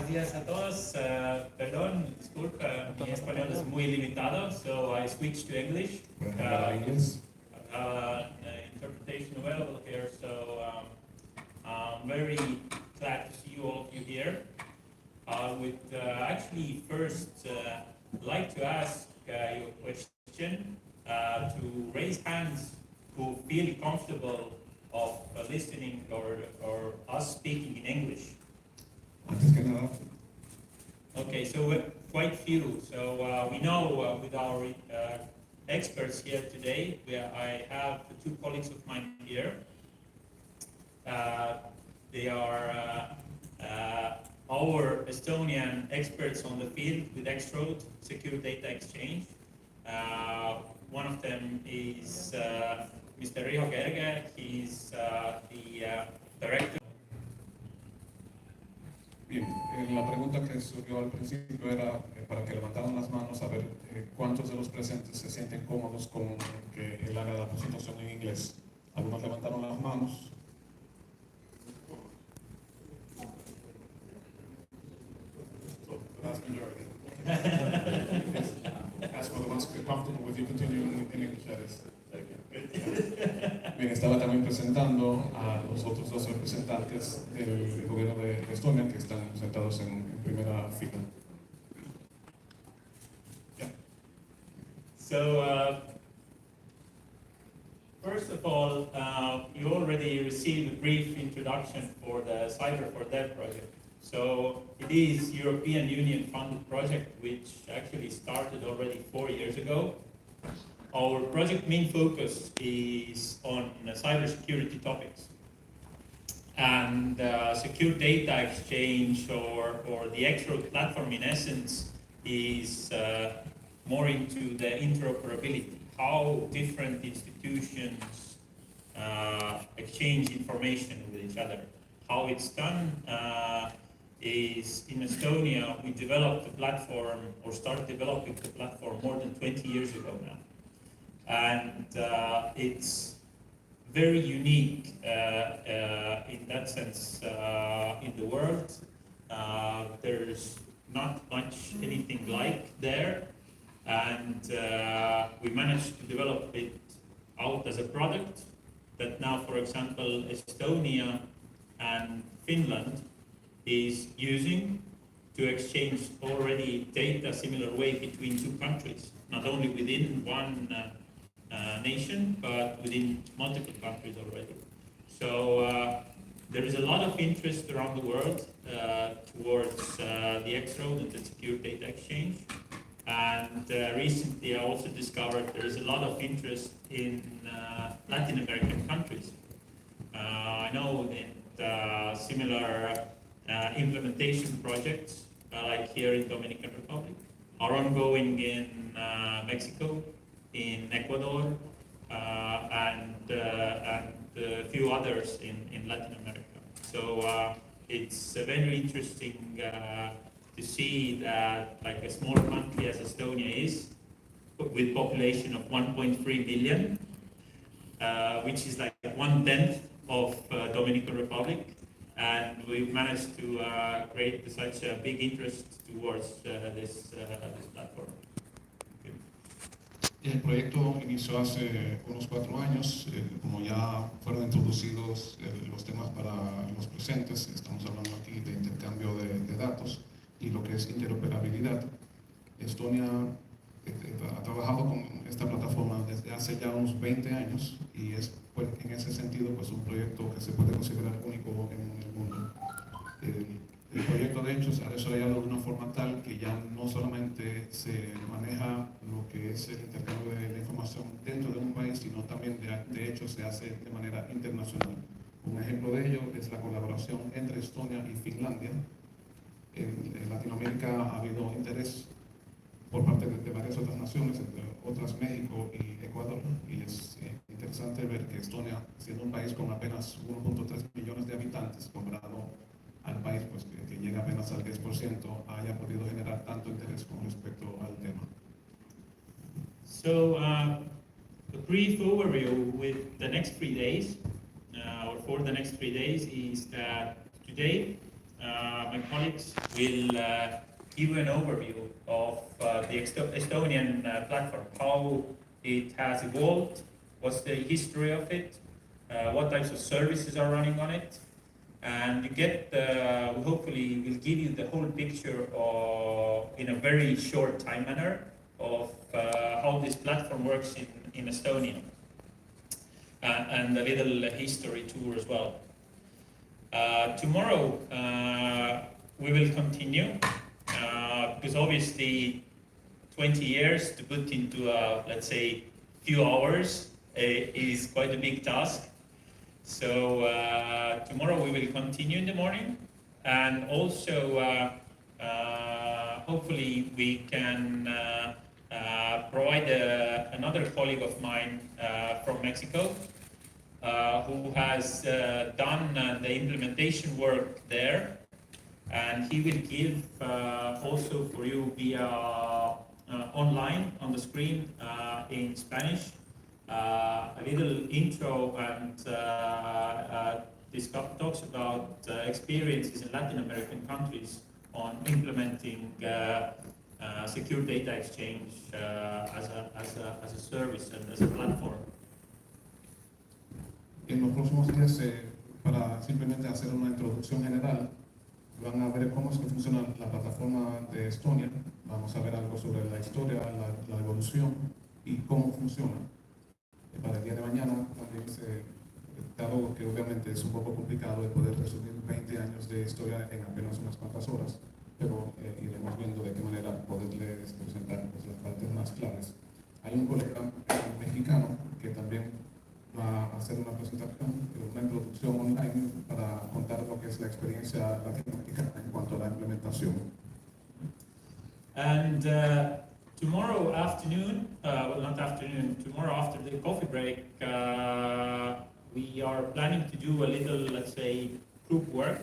días a todos. Perdón, disculpa, mi español es muy limitado, so I switched to English. Interpretation available here, so I'm very glad to see you all of you here. I would actually first like to ask you a question to raise hands who feel comfortable of listening or us speaking in English. Okay, so quite few. So we know with our experts here today, I have two colleagues of mine here. They are our Estonian experts on the field with X-Road Secure Data Exchange. One of them is Mr. Riho Kerge. He's the director. Bien, la pregunta que surgió al principio era para que levantaran las manos a ver cuántos de los presentes se sienten cómodos con que él haga la presentación en inglés. Algunos levantaron las manos. So, the vast majority. As for the ones comfortable with you continuing in English, that is. Bien, estaba también presentando a los otros dos representantes del gobierno de Estonia que están sentados en primera fila. Yeah. So, first of all, you already received a brief introduction for the Cyber for Dev project. So, it is European Union funded project which actually started already 4 years ago. Our project main focus is on cybersecurity topics, and secure data exchange or the X-Road platform in essence is more into the interoperability, how different institutions exchange information with each other. How it's done is in Estonia, we developed the platform or started developing the platform more than 20 years ago now. And it's very unique in that sense in the world. There's not much anything like there, and we managed to develop it out as a product that now, for example, Estonia and Finland is using to exchange already data similar way between two countries, not only within one nation, but within multiple countries already. So there is a lot of interest around the world towards the X-Road and the secure data exchange. And recently I also discovered there is a lot of interest in Latin American countries. I know that similar implementation projects, like here in Dominican Republic, are ongoing in Mexico, in Ecuador, and a few others in Latin America. So it's very interesting to see that like a small country as Estonia is, with population of 1.3 billion, which is like 1/10 of Dominican Republic, and we've managed to create such a big interest towards this platform. El proyecto inició hace unos 4 años, como ya fueron introducidos los temas para los presentes, estamos hablando aquí de intercambio de datos y lo que es interoperabilidad. Estonia ha trabajado con esta plataforma desde hace ya unos 20 años y es pues, en ese sentido pues, un proyecto que se puede considerar único en el mundo. El proyecto de hecho se ha desarrollado de una forma tal que ya no solamente se maneja lo que es el intercambio de información dentro de un país, sino también de hecho se hace de manera internacional. Un ejemplo de ello es la colaboración entre Estonia y Finlandia. En Latinoamérica ha habido interés por parte de varias otras naciones, entre otras México y Ecuador, y es interesante ver que Estonia, siendo un país con apenas 1.3 millones de habitantes, comparado al país pues, que llega apenas al 10%, haya podido generar tanto interés con respecto al tema. So, a brief overview with the next 3 days, or for the next 3 days, is that today my colleagues will give you an overview of the Estonian platform, how it has evolved, what's the history of it, what types of services are running on it, and you get, hopefully, will give you the whole picture in a very short time manner of how this platform works in Estonia, and a little history tour as well. Tomorrow we will continue because obviously 20 years to put into let's say few hours is quite a big task. So tomorrow we will continue in the morning, and also hopefully we can provide another colleague of mine from Mexico who has done the implementation work there, and he will give also for you via online on the screen in Spanish a little intro, and this talks about experiences in Latin American countries on implementing secure data exchange as a service and as a platform. En los próximos días, para simplemente hacer una introducción general, van a ver cómo es que funciona la plataforma de Estonia. Vamos a ver algo sobre la historia, la evolución y cómo funciona. Para el día de mañana, también dado que obviamente es un poco complicado de poder resumir 20 años de historia en apenas unas cuantas horas, pero iremos viendo de qué manera poderles presentar pues, las partes más claves. Hay un colega mexicano que también va a hacer una presentación, una introducción online para contar lo que es la experiencia latinoamericana en cuanto a la implementación. And tomorrow afternoon, well not afternoon, tomorrow after the coffee break, we are planning to do a little, let's say, group work.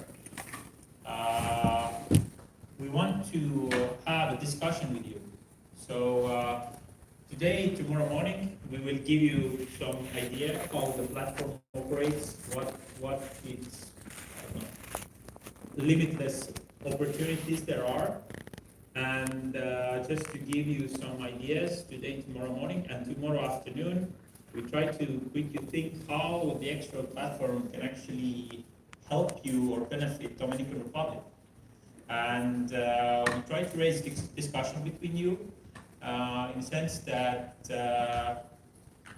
We want to have a discussion with you. So today, tomorrow morning, we will give you some idea how the platform operates, what its limitless opportunities there are, and just to give you some ideas today, tomorrow morning, and tomorrow afternoon, we try to make you think how the extra platform can actually help you or benefit Dominican Republic. And we try to raise discussion between you in the sense that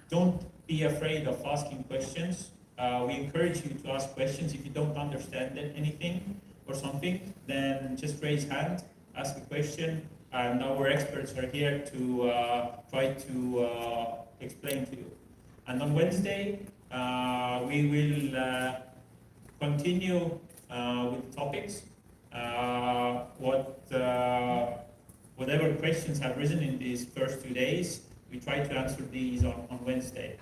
don't be afraid of asking questions. We encourage you to ask questions. If you don't understand anything or something, then just raise hand, ask a question, and our experts are here to try to explain to you. And on Wednesday, we will continue with topics. Whatever questions have risen in these first 2 days, we try to answer these on Wednesday.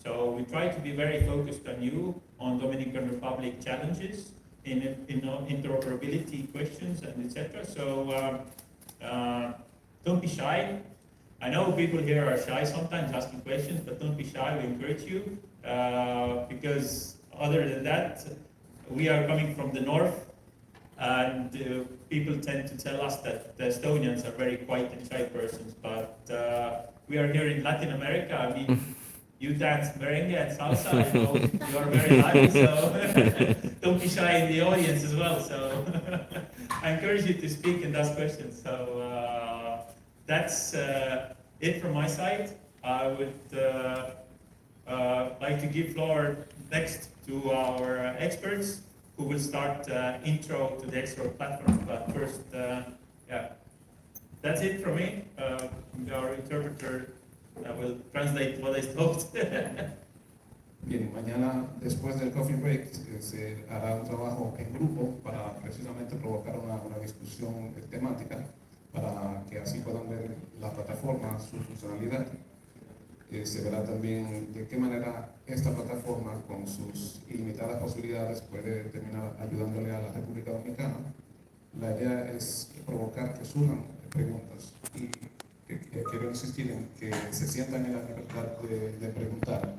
So we try to be very focused on you, on Dominican Republic challenges, in interoperability questions, and etc. So don't be shy. I know people here are shy sometimes asking questions, but don't be shy. We encourage you because other than that, we are coming from the north. And people tend to tell us that the Estonians are very quiet and shy persons, but we are here in Latin America. I mean, you dance merengue and salsa, I know you are very lively, so don't be shy in the audience as well. So I encourage you to speak and ask questions. So that's it from my side. I would like to give floor next to our experts, who will start intro to the extra platform. But first, yeah, that's it from me. Our interpreter will translate what I spoke. Bien, mañana después del coffee break se hará un trabajo en grupo para precisamente provocar una discusión temática para que así puedan ver la plataforma, su funcionalidad. Se verá también de qué manera esta plataforma, con sus ilimitadas posibilidades, puede terminar ayudándole a la República Dominicana. La idea es provocar que surjan preguntas y quiero insistir en que se sientan en la libertad de preguntar,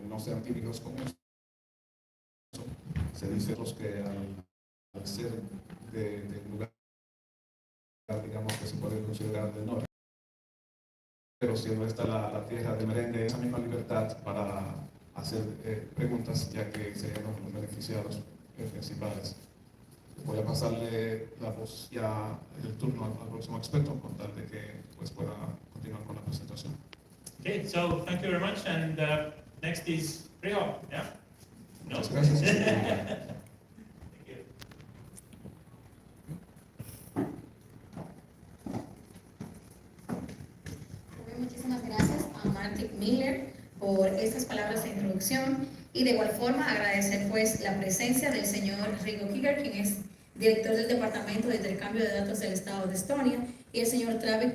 no sean tímidos con eso. Se dice que ser del lugar, digamos, que se puede considerar del norte. Pero siendo esta la tierra de merengue, esa misma libertad para hacer preguntas, ya que serían los beneficiados principales. Voy a pasarle la voz ya, el turno al próximo experto, con tal de que pues, pueda continuar con la presentación. Okay, so thank you very much, and next is Rio, yeah? No? Muchas gracias. Thank you. Muchísimas gracias a Martin Miller por estas palabras de introducción y de igual forma agradecer pues la presencia del señor Rigo Kiger, quien es director del Departamento de Intercambio de Datos del Estado de Estonia, y el señor Travis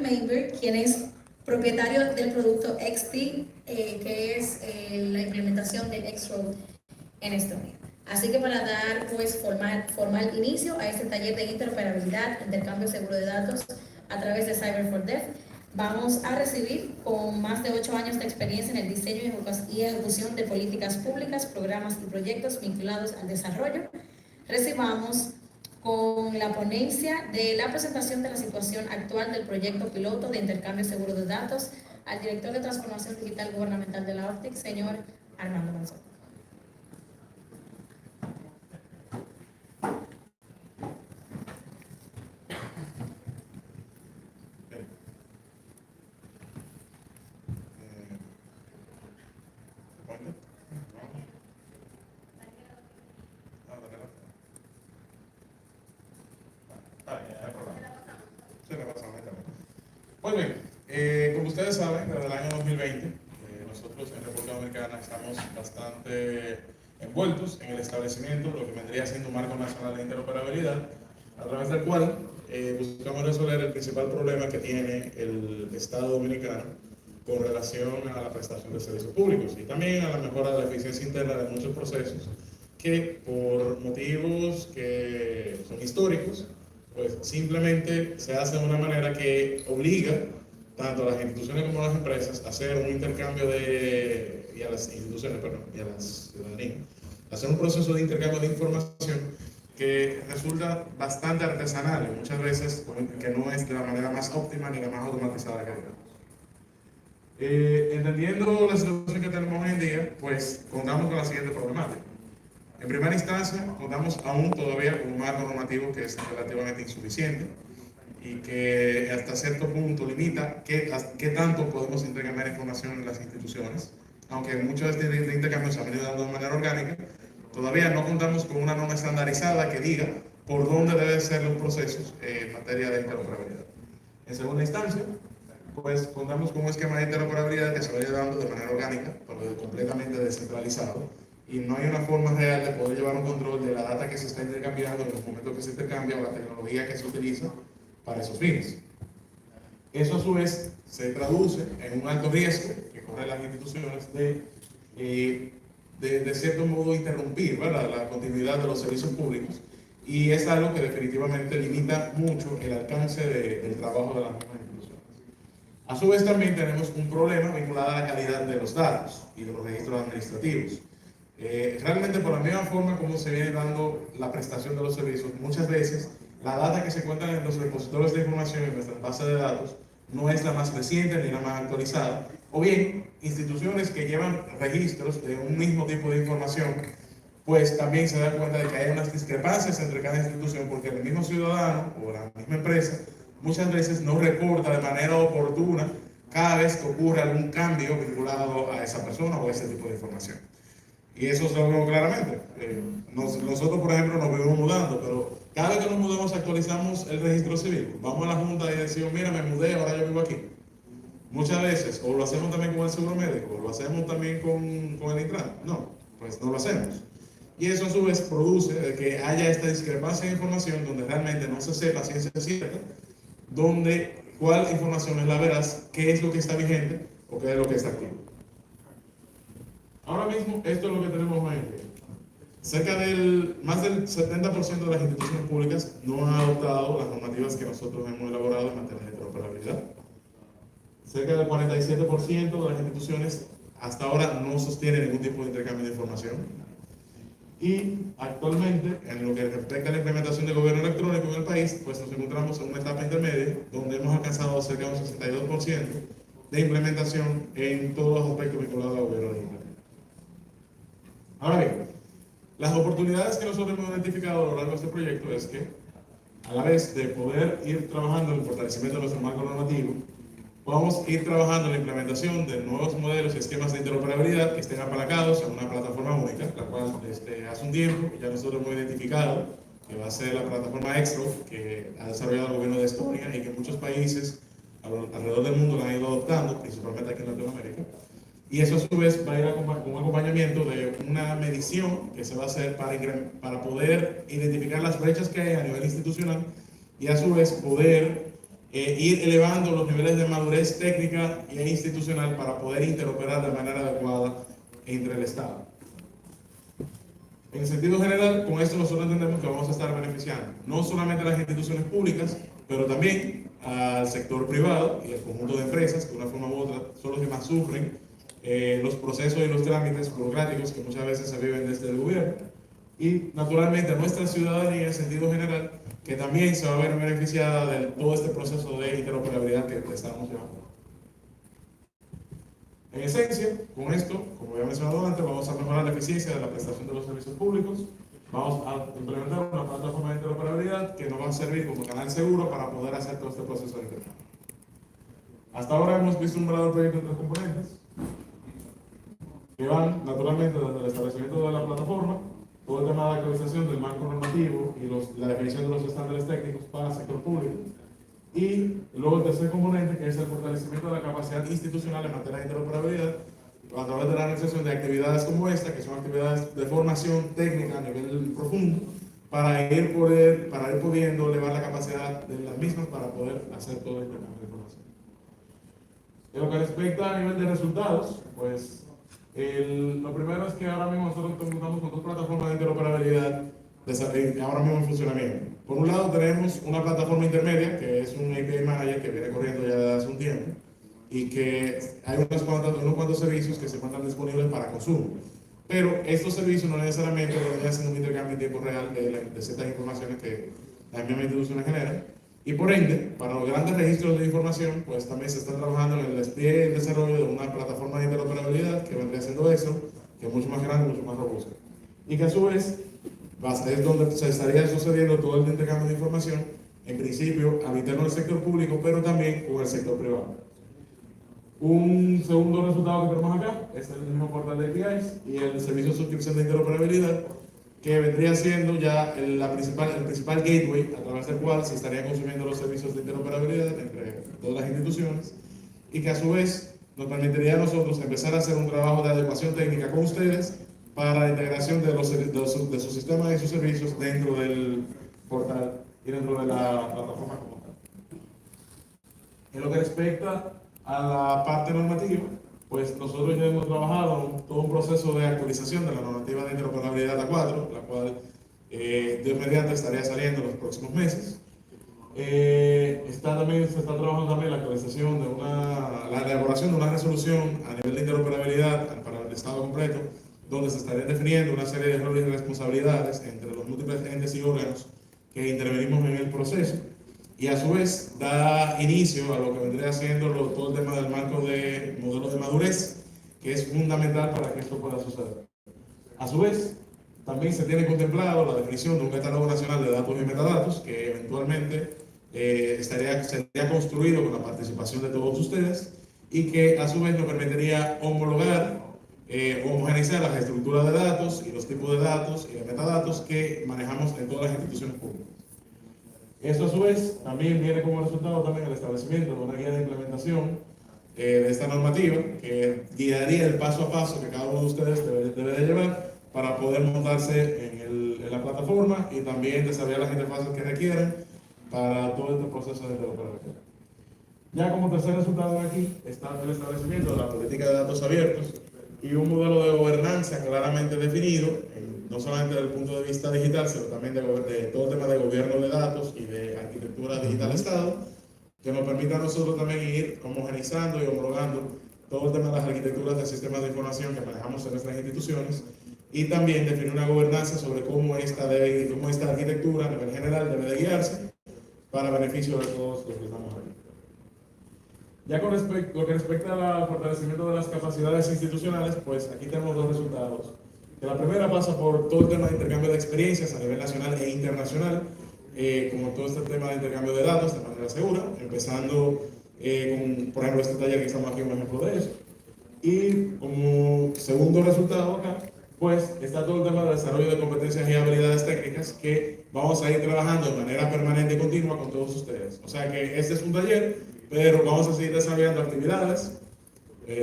Meinberg, quien es propietario del producto OGTIC, que es la implementación de X-Road en Estonia. Así que para dar pues formal inicio a este taller de interoperabilidad, intercambio seguro de datos a través de Cyber for Dev, vamos a recibir con más de 8 años de experiencia en el diseño y ejecución de políticas públicas, programas y proyectos vinculados al desarrollo. Recibamos con la ponencia de la presentación de la situación actual del proyecto piloto de intercambio seguro de datos al director de transformación digital gubernamental de la OGTIC, señor Armando Manzón. Muy bien, como ustedes saben, desde el año 2020, nosotros en República Dominicana estamos bastante envueltos en el establecimiento de lo que vendría siendo un marco nacional de interoperabilidad, a través del cual buscamos resolver el principal problema que tiene el Estado dominicano con relación a la prestación de servicios públicos y también a la mejora de la eficiencia interna de muchos procesos que por motivos que son históricos, pues simplemente se hace de una manera que obliga tanto a las instituciones como a las empresas a hacer un intercambio y a las instituciones, perdón, y a la ciudadanía, hacer un proceso de intercambio de información que resulta bastante artesanal y muchas veces que no es de la manera más óptima ni la más automatizada que digamos. Entendiendo la situación que tenemos hoy en día, pues contamos con la siguiente problemática. En primera instancia, contamos aún todavía con un marco normativo que es relativamente insuficiente y que hasta cierto punto limita qué tanto podemos intercambiar información en las instituciones, aunque muchos de intercambios se han venido dando de manera orgánica. Todavía no contamos con una norma estandarizada que diga por dónde deben ser los procesos en materia de interoperabilidad. En segunda instancia, pues contamos con un esquema de interoperabilidad que se vaya dando de manera orgánica, pero completamente descentralizado, y no hay una forma real de poder llevar un control de la data que se está intercambiando en los momentos que se intercambia o la tecnología que se utiliza para esos fines. Eso a su vez se traduce en un alto riesgo que corren las instituciones de cierto modo interrumpir, ¿verdad?, la continuidad de los servicios públicos, y es algo que definitivamente limita mucho el alcance del trabajo de las mismas instituciones. A su vez también tenemos un problema vinculado a la calidad de los datos y de los registros administrativos. Realmente por la misma forma como se viene dando la prestación de los servicios, muchas veces la data que se encuentra en los repositorios de información en nuestras bases de datos no es la más reciente ni la más actualizada, o bien instituciones que llevan registros de un mismo tipo de información, pues también se dan cuenta de que hay unas discrepancias entre cada institución porque el mismo ciudadano o la misma empresa muchas veces no reporta de manera oportuna cada vez que ocurre algún cambio vinculado a esa persona o a ese tipo de información. Y eso se lo vemos claramente. Nosotros, por ejemplo, nos vivimos mudando, pero cada vez que nos mudamos actualizamos el registro civil. Vamos a la junta y decimos, mira, me mudé, ahora yo vivo aquí. Muchas veces, o lo hacemos también con el seguro médico, o lo hacemos también con el Intran. No, pues no lo hacemos. Y eso a su vez produce que haya esta discrepancia de información donde realmente no se sepa ciencia cierta, cuál información es la veraz, qué es lo que está vigente o qué es lo que está activo. Ahora mismo, esto es lo que tenemos hoy en día. Más del 70% de las instituciones públicas no han adoptado las normativas que nosotros hemos elaborado en materia de interoperabilidad. Cerca del 47% de las instituciones hasta ahora no sostienen ningún tipo de intercambio de información. Y actualmente, en lo que respecta a la implementación del gobierno electrónico en el país, pues nos encontramos en una etapa intermedia donde hemos alcanzado cerca de un 62% de implementación en todos los aspectos vinculados al gobierno digital. Ahora bien, las oportunidades que nosotros hemos identificado a lo largo de este proyecto es que, a la vez de poder ir trabajando en el fortalecimiento de nuestro marco normativo, podamos ir trabajando en la implementación de nuevos modelos y esquemas de interoperabilidad que estén apalancados en una plataforma única, la cual hace un tiempo ya nosotros hemos identificado que va a ser la plataforma Extro que ha desarrollado el gobierno de Estonia y que muchos países alrededor del mundo la han ido adoptando, principalmente aquí en Latinoamérica. Y eso a su vez va a ir con un acompañamiento de una medición que se va a hacer para poder identificar las brechas que hay a nivel institucional y a su vez poder ir elevando los niveles de madurez técnica e institucional para poder interoperar de manera adecuada entre el Estado. En sentido general, con esto nosotros entendemos que vamos a estar beneficiando no solamente a las instituciones públicas, pero también al sector privado y al conjunto de empresas, que de una forma u otra son los que más sufren los procesos y los trámites burocráticos que muchas veces se viven desde el gobierno. Y naturalmente a nuestra ciudadanía en sentido general, que también se va a ver beneficiada de todo este proceso de interoperabilidad que estamos llevando. En esencia, con esto, como había mencionado antes, vamos a mejorar la eficiencia de la prestación de los servicios públicos, vamos a implementar una plataforma de interoperabilidad que nos va a servir como canal seguro para poder hacer todo este proceso de intercambio. Hasta ahora hemos vislumbrado el proyecto en tres componentes, que van naturalmente desde el establecimiento de la plataforma, todo el tema de actualización del marco normativo y la definición de los estándares técnicos para el sector público. Y luego el tercer componente, que es el fortalecimiento de la capacidad institucional en materia de interoperabilidad, a través de la realización de actividades como esta, que son actividades de formación técnica a nivel profundo, para ir pudiendo elevar la capacidad de las mismas para poder hacer todo el intercambio de información. En lo que respecta a nivel de resultados, pues lo primero es que ahora mismo nosotros contamos con dos plataformas de interoperabilidad ahora mismo en funcionamiento. Por un lado tenemos una plataforma intermedia, que es un API Manager que viene corriendo ya desde hace un tiempo, y que hay unos cuantos servicios que se encuentran disponibles para consumo. Pero estos servicios no necesariamente deberían hacer un intercambio en tiempo real de ciertas informaciones que las mismas instituciones generan. Y por ende, para los grandes registros de información, pues también se está trabajando en el despliegue y el desarrollo de una plataforma de interoperabilidad que vendría siendo eso, que es mucho más grande, mucho más robusta. Y que a su vez, es donde se estaría sucediendo todo el intercambio de información, en principio, al interno del sector público, pero también con el sector privado. Un segundo resultado que tenemos acá es el mismo portal de APIs y el servicio de suscripción de interoperabilidad, que vendría siendo ya el principal gateway a través del cual se estarían consumiendo los servicios de interoperabilidad entre todas las instituciones y que a su vez nos permitiría a nosotros empezar a hacer un trabajo de adecuación técnica con ustedes para la integración de sus sistemas y sus servicios dentro del portal y dentro de la plataforma como tal. En lo que respecta a la parte normativa, pues nosotros ya hemos trabajado todo un proceso de actualización de la normativa de interoperabilidad A4, la cual Dios mediante estaría saliendo en los próximos meses. Se está trabajando también la actualización de la elaboración de una resolución a nivel de interoperabilidad para el Estado completo, donde se estarían definiendo una serie de roles y responsabilidades entre los múltiples entes y órganos que intervenimos en el proceso. Y a su vez da inicio a lo que vendría siendo todo el tema del marco de modelos de madurez, que es fundamental para que esto pueda suceder. A su vez, también se tiene contemplado la definición de un catálogo nacional de datos y metadatos, que eventualmente sería construido con la participación de todos ustedes y que a su vez nos permitiría homologar, homogeneizar las estructuras de datos y los tipos de datos y de metadatos que manejamos en todas las instituciones públicas. Esto a su vez también viene como resultado también el establecimiento de una guía de implementación de esta normativa que guiaría el paso a paso que cada uno de ustedes debe de llevar para poder montarse en la plataforma y también desarrollar las interfaces que requieren para todo este proceso de interoperación. Ya como tercer resultado aquí está el establecimiento de la política de datos abiertos y un modelo de gobernanza claramente definido, no solamente desde el punto de vista digital, sino también de todo el tema de gobierno de datos y de arquitectura digital Estado, que nos permita a nosotros también ir homogeneizando y homologando todo el tema de las arquitecturas de sistemas de información que manejamos en nuestras instituciones y también definir una gobernanza sobre cómo esta arquitectura a nivel general debe de guiarse para beneficio de todos los que estamos aquí. Ya con lo que respecta al fortalecimiento de las capacidades institucionales, pues aquí tenemos dos resultados. Que la primera pasa por todo el tema de intercambio de experiencias a nivel nacional e internacional, como todo este tema de intercambio de datos de manera segura, empezando con, por ejemplo, este taller que estamos aquí, un ejemplo de eso. Y como segundo resultado acá, pues está todo el tema de desarrollo de competencias y habilidades técnicas que vamos a ir trabajando de manera permanente y continua con todos ustedes. O sea que este es un taller, pero vamos a seguir desarrollando actividades,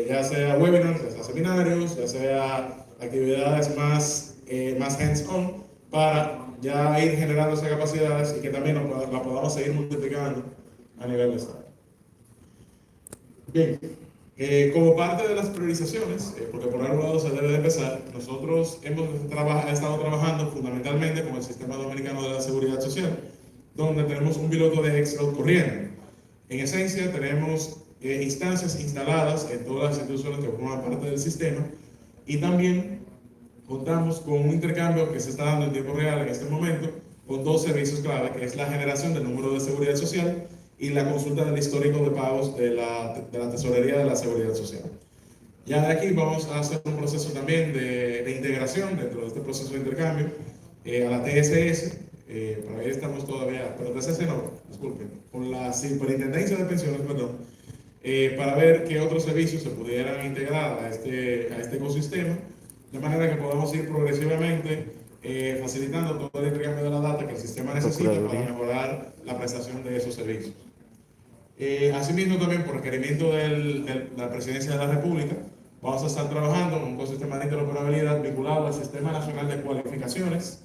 ya sea webinars, ya sea seminarios, ya sea actividades más hands-on, para ya ir generando esas capacidades y que también la podamos seguir multiplicando a nivel de Estado. Bien, como parte de las priorizaciones, porque por algún lado se debe de empezar, nosotros hemos estado trabajando fundamentalmente con el Sistema Dominicano de la Seguridad Social, donde tenemos un piloto de Excel corriendo. En esencia, tenemos instancias instaladas en todas las instituciones que forman parte del sistema y también contamos con un intercambio que se está dando en tiempo real en este momento con dos servicios clave, que es la generación del número de seguridad social y la consulta del histórico de pagos de la Tesorería de la Seguridad Social. Ya de aquí vamos a hacer un proceso también de integración dentro de este proceso de intercambio a la TSS, por ahí estamos todavía, pero TSS no, disculpen, con la Superintendencia de Pensiones, perdón, para ver qué otros servicios se pudieran integrar a este ecosistema, de manera que podamos ir progresivamente facilitando todo el intercambio de la data que el sistema necesita para mejorar la prestación de esos servicios. Asimismo, también por requerimiento de la Presidencia de la República, vamos a estar trabajando en un ecosistema de interoperabilidad vinculado al Sistema Nacional de Cualificaciones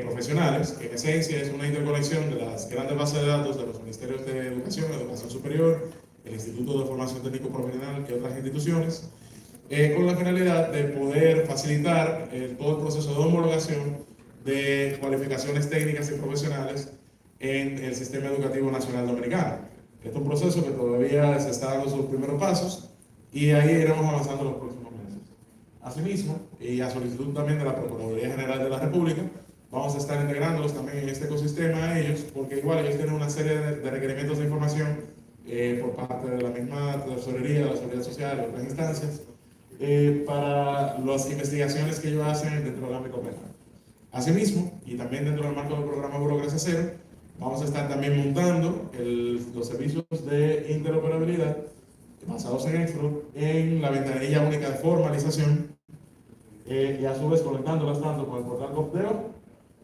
Profesionales, que en esencia es una interconexión de las grandes bases de datos de los Ministerios de Educación, Educación Superior, el Instituto de Formación Técnico Profesional y otras instituciones, con la finalidad de poder facilitar todo el proceso de homologación de cualificaciones técnicas y profesionales en el Sistema Educativo Nacional Dominicano. Este es un proceso que todavía se está dando sus primeros pasos y ahí iremos avanzando en los próximos meses. Asimismo, y a solicitud también de la Procuraduría General de la República, vamos a estar integrándolos también en este ecosistema a ellos, porque igual ellos tienen una serie de requerimientos de información por parte de la misma Tesorería, de la Seguridad Social y otras instancias, para las investigaciones que ellos hacen dentro del ámbito penal. Asimismo, y también dentro del marco del programa Burocracia Cero, vamos a estar también montando los servicios de interoperabilidad basados en Excel en la ventanilla única de formalización y a su vez conectándolas tanto con el portal Copdeo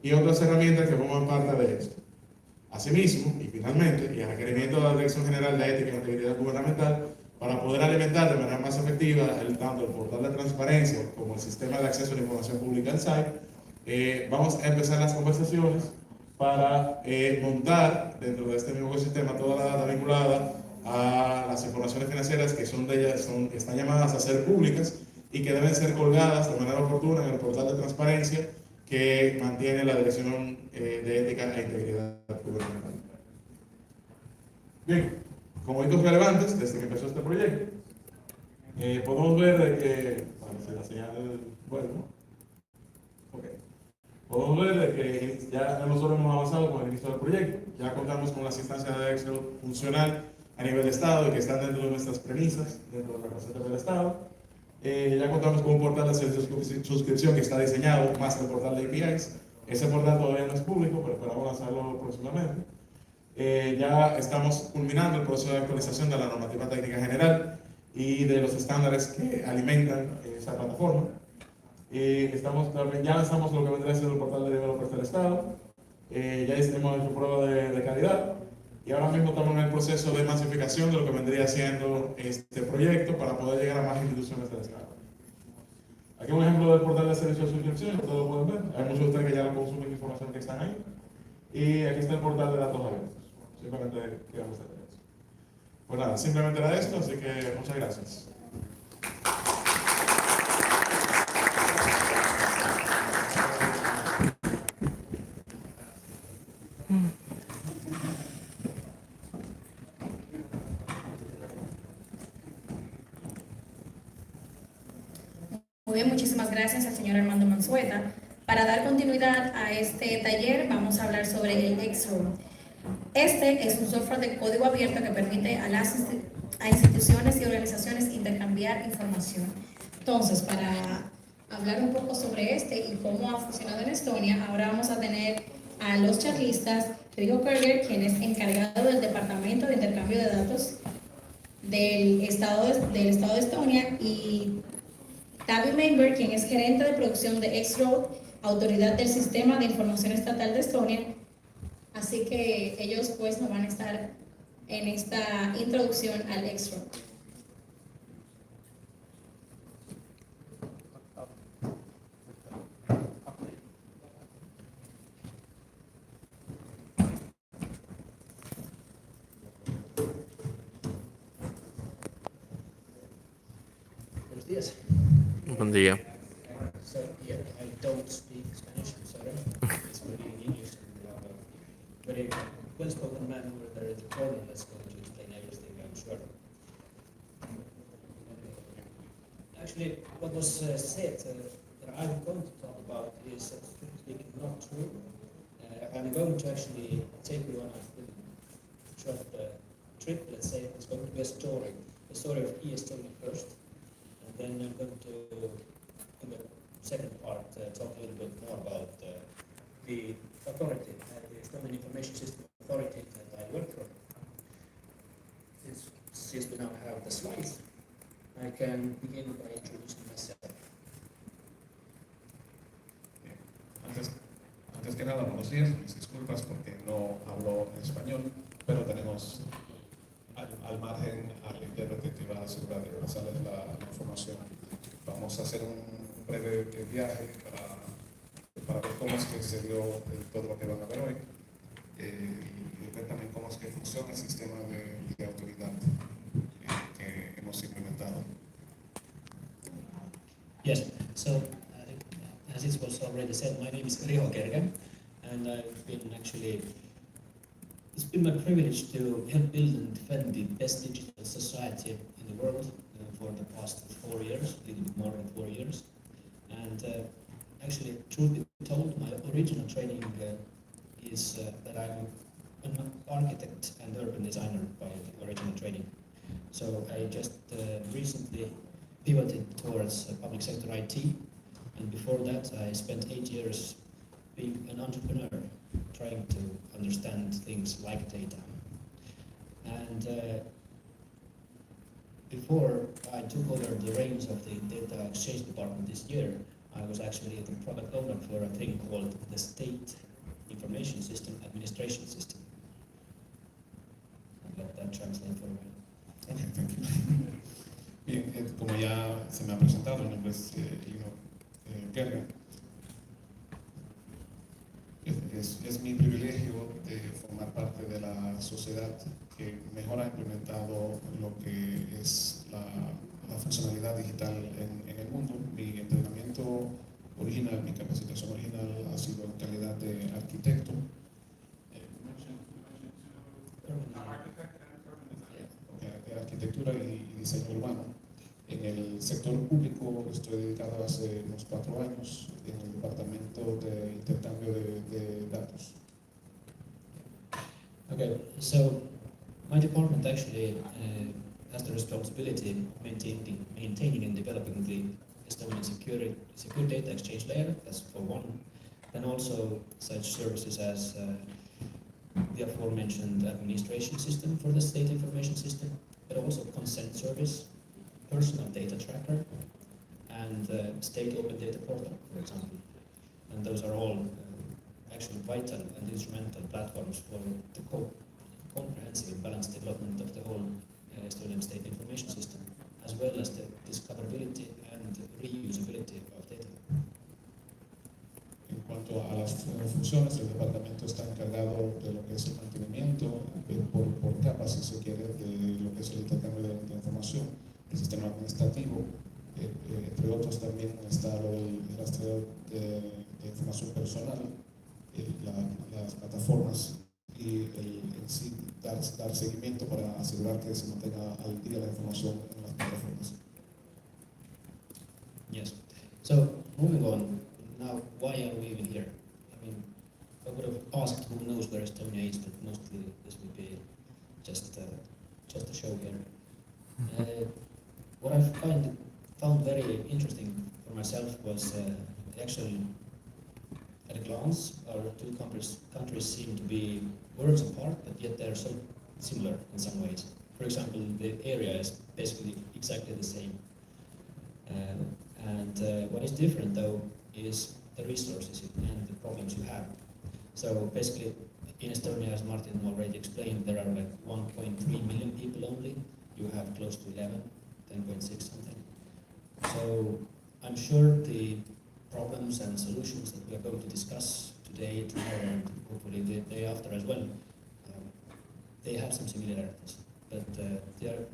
y otras herramientas que forman parte de esto. Asimismo, y finalmente, y a requerimiento de la Dirección General de Ética y Integridad Gubernamental, para poder alimentar de manera más efectiva tanto el portal de transparencia como el sistema de acceso a la información pública del SAI, vamos a empezar las conversaciones para montar dentro de este mismo ecosistema toda la data vinculada a las informaciones financieras que están llamadas a ser públicas y que deben ser colgadas de manera oportuna en el portal de transparencia que mantiene la Dirección de Ética e Integridad Gubernamental. Bien, como hitos relevantes desde que empezó este proyecto, podemos ver de que, la señal, bueno, ok. Podemos ver de que ya nosotros hemos avanzado con el inicio del proyecto, ya contamos con las instancias de Excel funcional a nivel de Estado y que están dentro de nuestras premisas, dentro de la receta del Estado. Ya contamos con un portal de suscripción que está diseñado más que el portal de APIs. Ese portal todavía no es público, pero esperamos lanzarlo próximamente. Ya estamos culminando el proceso de actualización de la normativa técnica general y de los estándares que alimentan esa plataforma. Ya lanzamos lo que vendría siendo el portal de developers del Estado. Ya hicimos su prueba de calidad. Y ahora mismo estamos en el proceso de masificación de lo que vendría siendo este proyecto para poder llegar a más instituciones del Estado. Aquí un ejemplo del portal de servicios de suscripción, ustedes lo pueden ver. Hay muchos de ustedes que ya lo consumen información que están ahí. Y aquí está el portal de datos abiertos. Simplemente queremos hacer eso. Pues nada, simplemente era esto, así que muchas gracias. Muy Muy bien, muchísimas gracias al señor Armando Manzueta. Para dar continuidad a este taller, vamos a hablar sobre el X-Road. Este es un software de código abierto que permite a instituciones y organizaciones intercambiar información. Entonces, para hablar un poco sobre este y cómo ha funcionado en Estonia, ahora vamos a tener a los charlistas Rigo Kerger, quien es encargado del Departamento de Intercambio de Datos del Estado de Estonia, y Tavi Meinberg, quien es gerente de producción de X-Road, autoridad del Sistema de Información Estatal de Estonia. Así que ellos pues nos van a estar en esta introducción al X-Road. Buenos días. Buen día. So, yeah, I don't speak Spanish, I'm sorry. It's going to be in English. Very well-spoken man over there in the corner that's going to explain everything, I'm sure. Actually, what was said that I'm going to talk about is strictly speaking not true. I'm going to actually take you on a short trip, let's say. It's going to be a story of Estonia first. And then I'm going to, in the second part, talk a little bit more about the authority, the Estonian Information System Authority that I work for. Since we now have the slides, I can begin by introducing myself. Antes que nada, buenos días, mis disculpas porque no hablo en español, pero tenemos al margen al intérprete que va a asegurar de pasarles la información. Vamos a hacer un breve viaje para ver cómo es que se dio todo lo que van a ver hoy y ver también cómo es que funciona el sistema de autoridad que hemos implementado. Yes, so as it was already said, my name is Riho Kerge, and I've been actually, it's been my privilege to help build and defend the best digital society in the world for the past 4 years, a little bit more than 4 years. And actually, truth be told, my original training is that I'm an architect and urban designer by original training. So I just recently pivoted towards public sector IT, and before that I spent 8 years being an entrepreneur, trying to understand things like data. And before I took over the reins of the data exchange department this year, I was actually the product owner for a thing called the State Information System Administration System. I'll let that translate for me. Okay, thank you. Bien, como ya se me ha presentado, mi nombre es Kerge. Es mi privilegio de formar parte de la sociedad que mejor ha implementado lo que es la funcionalidad digital en el mundo. Mi entrenamiento original, mi capacitación original ha sido en calidad de arquitecto. De arquitectura y diseño urbano. En el sector público estoy dedicado hace unos 4 años en el departamento de intercambio de datos. Okay, so my department actually has the responsibility of maintaining and developing the Estonian secure data exchange layer, that's for one, and also such services as the aforementioned administration system for the state information system, but also consent service, personal data tracker, and state open data portal, for example. And those are all actually vital and instrumental platforms for the comprehensive and balanced development of the whole Estonian state information system, as well as the discoverability and reusability of data. En cuanto a las funciones, el departamento está encargado de lo que es el mantenimiento por capas, si se quiere, de lo que es el intercambio de información, el sistema administrativo, entre otros también está lo del rastreo de información personal, las plataformas y en sí dar seguimiento para asegurar que se mantenga al día la información en las plataformas. Yes. So moving on, now why are we even here? I mean, I would have asked who knows where Estonia is, but mostly this would be just a show here. What I found very interesting for myself was actually at a glance, our two countries seem to be worlds apart, but yet they're so similar in some ways. For example, the area is basically exactly the same. What is different though is the resources and the problems you have. So basically, in Estonia, as Martin already explained, there are like 1.3 million people only. You have close to 11, 10.6 something. So I'm sure the problems and solutions that we are going to discuss today, tomorrow, and hopefully the day after as well, they have some similarities. But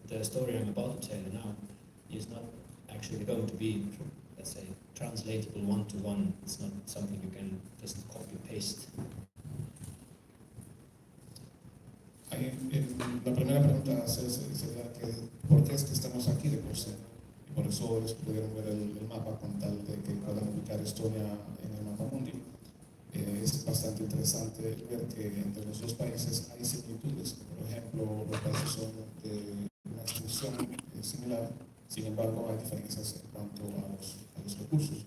the story I'm about to tell you now is not actually going to be, let's say, translatable one-to-one. It's not something you can just copy-paste. La primera pregunta a hacer sería que ¿por qué es que estamos aquí de por sí? Y por eso ellos pudieron ver el mapa con tal de que puedan ubicar Estonia en el mapa mundial. Es bastante interesante ver que entre los dos países hay similitudes. Por ejemplo, los países son de una extensión similar, sin embargo hay diferencias en cuanto a los recursos.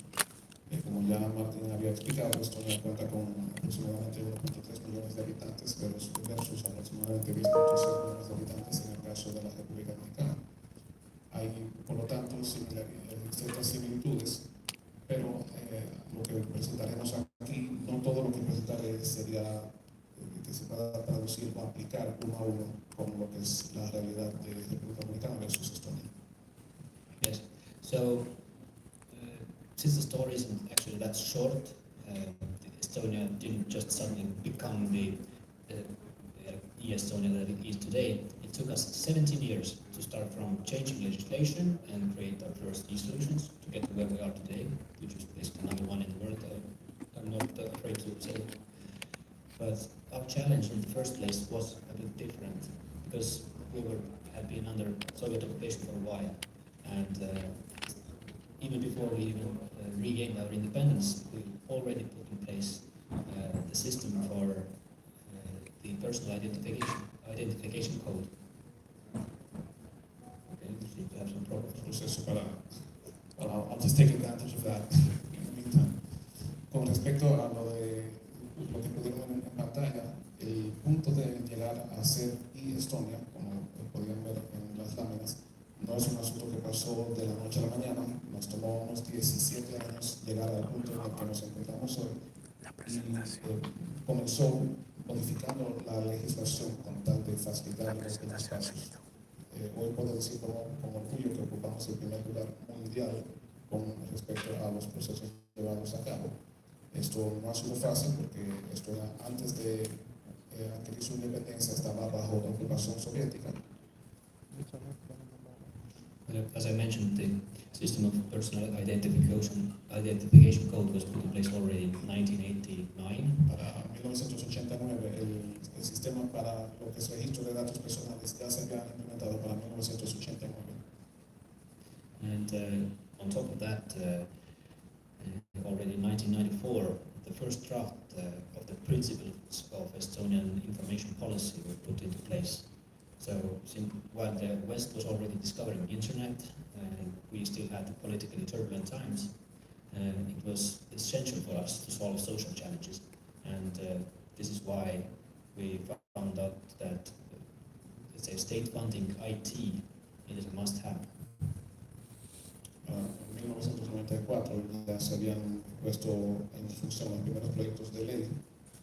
Como ya Martín había explicado, Estonia cuenta con aproximadamente 1.3 millones de habitantes versus aproximadamente 10.6 millones de habitantes en el caso de la República Dominicana. Hay, por lo tanto, ciertas similitudes, pero lo que presentaremos aquí, no todo lo que presentaré sería que se pueda traducir o aplicar uno a uno como lo que es la realidad de República Dominicana versus Estonia. Yes. So, since the story isn't actually that short, Estonia didn't just suddenly become the e-Estonia that it is today. It took us 17 years to start from changing legislation and create our first e-solutions to get to where we are today, which is basically number one in the world. I'm not afraid to say it. But our challenge in the first place was a bit different because we had been under Soviet occupation for a while, and even before we even regained our independence, we already put in place the system for the personal identification code. Okay, we seem to have some problems. I'll just take advantage of that in the meantime. Con respecto a lo que pudieron ver en pantalla, el punto de llegar a ser e-Estonia, como podían ver en las láminas, no es un asunto que pasó de la noche a la mañana. Nos tomó unos 17 años llegar al punto en el que nos encontramos hoy. Y comenzó modificando la legislación con tal de facilitar los demás pasos. Hoy puedo decir con orgullo que ocupamos el primer lugar mundial con respecto a los procesos llevados a cabo. Esto no ha sido fácil porque Estonia antes de adquirir su independencia estaba bajo ocupación soviética. As I mentioned, the system of personal identification code was put in place already in 1989. Para 1989, el sistema para lo que es registro de datos personales ya se había implementado para 1989. And on top of that, already in 1994, the first draft of the principles of Estonian information policy were put into place. So while the West was already discovering internet, we still had politically turbulent times. It was essential for us to solve social challenges, and this is why we found out that, let's say, state funding IT is a must-have. En 1994 ya se habían puesto en función los primeros proyectos de ley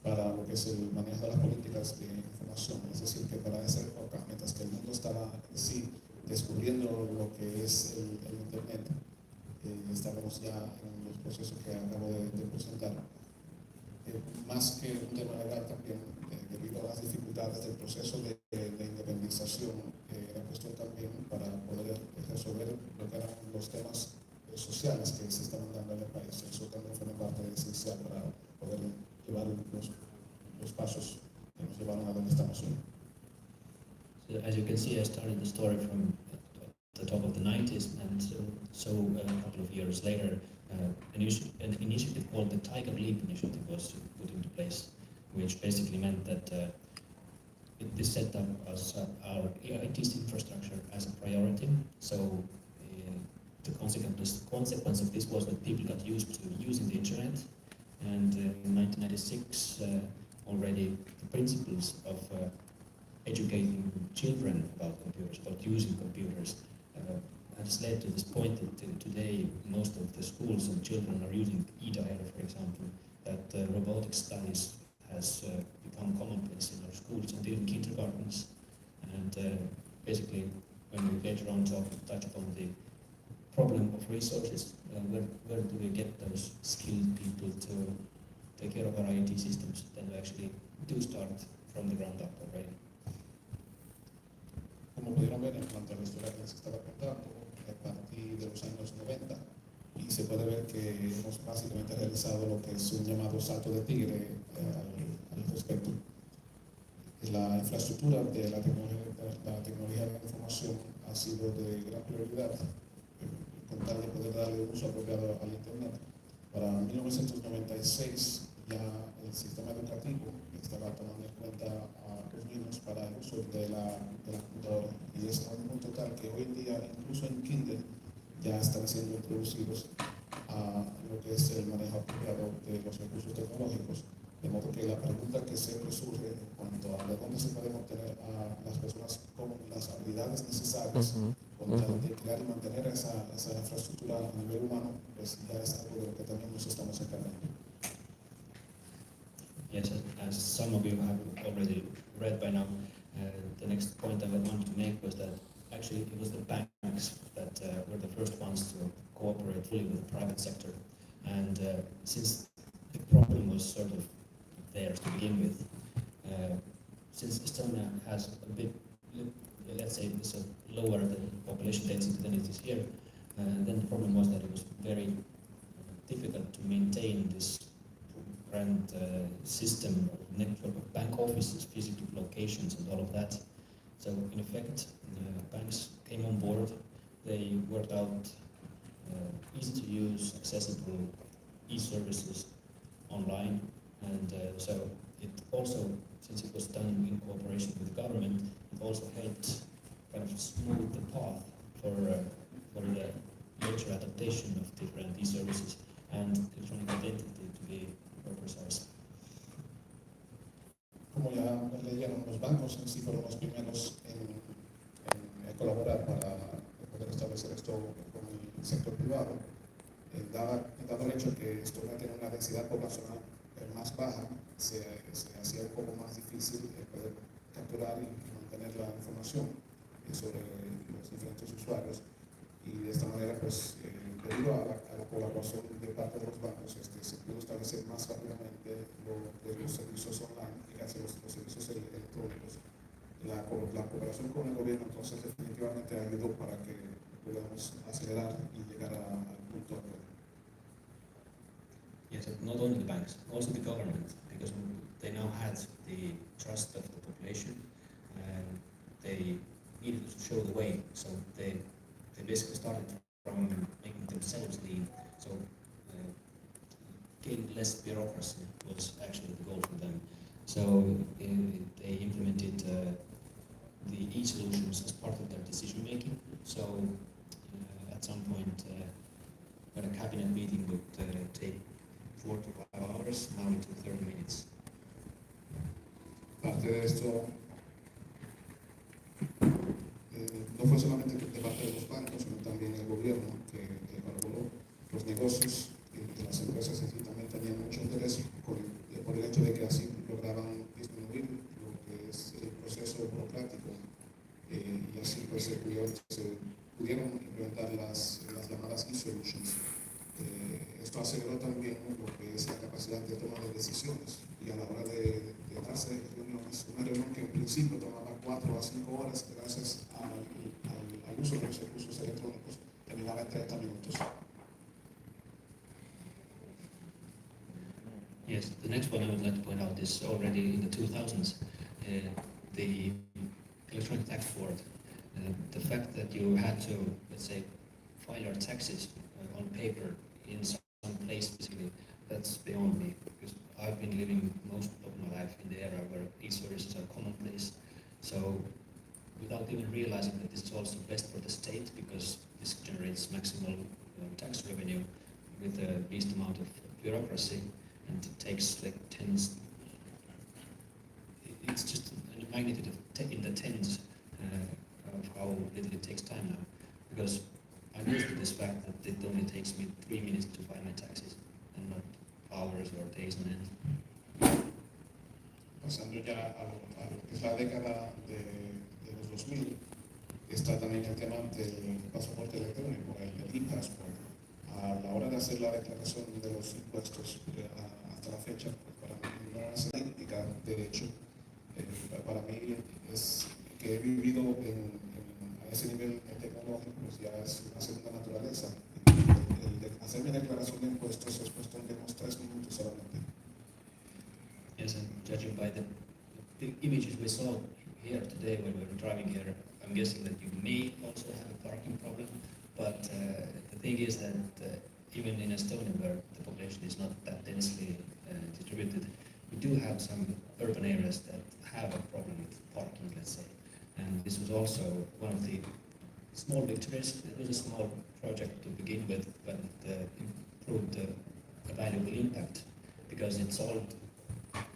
para lo que es el manejo de las políticas de información. Es decir, que para esa época, mientras que el mundo estaba en sí descubriendo lo que es el Internet, estábamos ya en los procesos que acabo de presentar. Más que un tema legal también, debido a las dificultades del proceso de independización, era cuestión también para poder resolver lo que eran los temas sociales que se estaban dando en el país. Eso también fue una parte esencial para poder llevar los pasos que nos llevaron a donde estamos hoy. So as you can see, I started the story from the top of the 90s, and so a couple of years later, an initiative called the Tiger Leap initiative was put into place, which basically meant that this set up as our IT infrastructure as a priority. So the consequence of this was that people got used to using the internet, and in 1996 already the principles of educating children about computers, about using computers, has led to this point that today most of the schools and children are using e-diary, for example, that robotics studies has become commonplace in our schools and even kindergartens. And basically, when we later on touch upon the problem of resources, where do we get those skilled people to take care of our IT systems, then we actually do start from the ground up already. Como pudieron ver en cuanto a la historia que les estaba contando, a partir de los años 90, y se puede ver que hemos básicamente realizado lo que es un llamado salto de tigre al respecto. La infraestructura de la tecnología de la información ha sido de gran prioridad, con tal de poder darle uso apropiado al Internet. Para 1996 ya el sistema educativo estaba tomando en cuenta a los niños para el uso de la computadora, y es a un punto tal que hoy en día incluso en kinder ya están siendo introducidos a lo que es el manejo apropiado de los recursos tecnológicos, de modo que la pregunta que siempre surge en cuanto a de dónde se pueden obtener a las personas con las habilidades necesarias con tal de crear y mantener esa infraestructura a nivel humano, pues ya es algo de lo que también nos estamos encargando. Yes, as some of you have already read by now, the next point I wanted to make was that actually it was the banks that were the first ones to cooperate fully with the private sector. And since the problem was sort of theirs to begin with, since Estonia has a bit, let's say, it's a lower population density than it is here, then the problem was that it was very difficult to maintain this grand system of network of bank offices, physical locations, and all of that. So in effect, banks came on board. They worked out easy to use, accessible e-services online, and so it also, since it was done in cooperation with the government, it also helped kind of smooth the path for the later adaptation of different e-services and electronic identity, to be more precise. Como ya leyeron, los bancos en sí fueron los primeros en colaborar para poder establecer esto con el sector privado. Dado el hecho que esto va a tener una densidad poblacional más baja, se hacía un poco más difícil poder capturar y mantener la información sobre los diferentes usuarios, y de esta manera, pues, debido a la colaboración de parte de los bancos, se pudo establecer más rápidamente los servicios online y hacia los servicios electrónicos. La cooperación con el gobierno, entonces, definitivamente ayudó para que podamos acelerar y llegar al punto actual. Yes, not only the banks, also the government, because they now had the trust of the population, and they needed to show the way. So they basically started from making themselves lead. So getting less bureaucracy was actually the goal for them. So they implemented the e-solutions as part of their decision making. So at some point, when a cabinet meeting would take 4 to 5 hours, now it took 30 minutes. Parte de esto no fue solamente de parte de los bancos, sino también el gobierno que colaboró. Los negocios de las empresas en sí también tenían mucho interés por el hecho de que así lograban disminuir lo que es el proceso burocrático, y así pues se pudieron implementar las llamadas e-solutions. Esto aceleró también lo que es la capacidad de toma de decisiones, y a la hora de darse reuniones, una reunión que en principio tomaba 4 a 5 horas, gracias al uso de los recursos electrónicos, terminaba en 30 minutos. Yes, the next one I would like to point out is already in the 2000s, the electronic tax board. The fact that you had to, let's say, file your taxes on paper in place basically, that's beyond me, because I've been living most of my life in the era where e-services are commonplace. So without even realizing that this is also best for the state, because this generates maximal tax revenue with the least amount of bureaucracy, and it takes like tens. It's just a magnitude of in the tens of how little it takes time now, because I'm used to this fact that it only takes me 3 minutes to file my taxes, and not hours or days on end. Pasando ya a lo que es la década de los 2000, está también el tema del pasaporte electrónico, el e-passport. A la hora de hacer la declaración de los impuestos hasta la fecha, pues para mí no hace crítica. De hecho, para mí es que he vivido a ese nivel tecnológico, pues ya es una segunda naturaleza. El de hacer mi declaración de impuestos es cuestión de unos 3 minutos solamente. Yes, and judging by the images we saw here today when we were driving here, I'm guessing that you may also have a parking problem. But the thing is that even in Estonia, where the population is not that densely distributed, we do have some urban areas that have a problem with parking, let's say. And this was also one of the small victories. It was a small project to begin with, but it improved a valuable impact, because it solved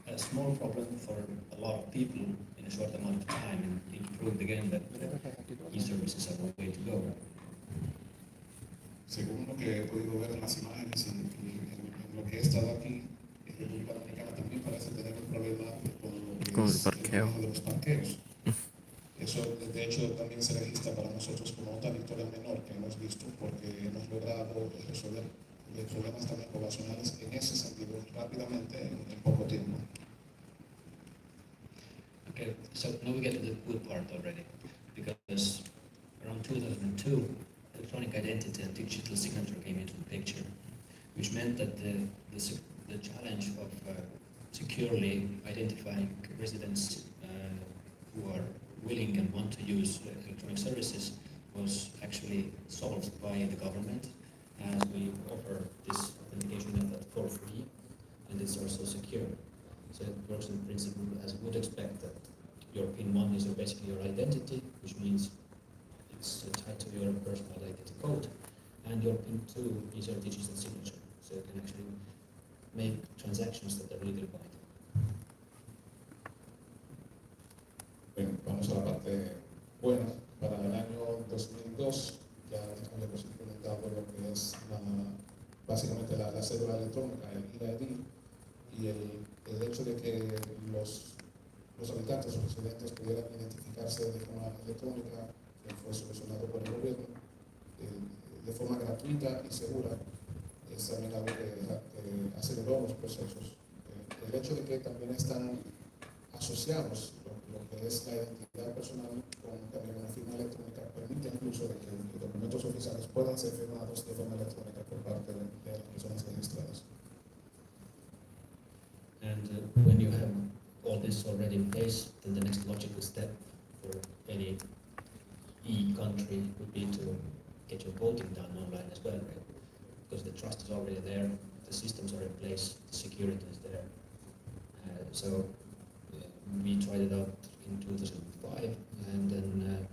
a small problem for a lot of people in a short amount of time, and it proved again that e-services are the way to go. Según lo que he podido ver en las imágenes y en lo que he estado aquí, en República Dominicana también parece tener un problema con lo que Con el es parqueo. manejo de los parqueos. Eso, de hecho, también se registra para nosotros como otra victoria menor que hemos visto, porque hemos logrado resolver problemas también poblacionales en ese sentido rápidamente en poco tiempo. Okay, so now we get to the good part already, because around 2002, electronic identity and digital signature came into the picture, which meant that the challenge of securely identifying residents who are willing and want to use electronic services was actually solved by the government, as we offer this authentication method for free, and it's also secure. So it works in principle as you would expect, that your PIN1 is basically your identity, which means it's tied to your personal identity code, and your PIN2 is your digital signature, so you can actually make transactions that are legal binding. Bueno, vamos a la parte buena. Para el año 2002 ya hemos implementado lo que es básicamente la cédula electrónica, el EID, y el hecho de que los habitantes o residentes pudieran identificarse de forma electrónica fue solucionado por el gobierno de forma gratuita y segura. Es también algo que aceleró los procesos. El hecho de que también están asociados lo que es la identidad personal con también una firma electrónica permite incluso de que los documentos oficiales puedan ser firmados de forma electrónica por parte de las personas registradas. And when you have all this already in place, then the next logical step for any country would be to get your voting done online as well, right? Because the trust is already there, the systems are in place, the security is there. So we tried it out in 2005, and then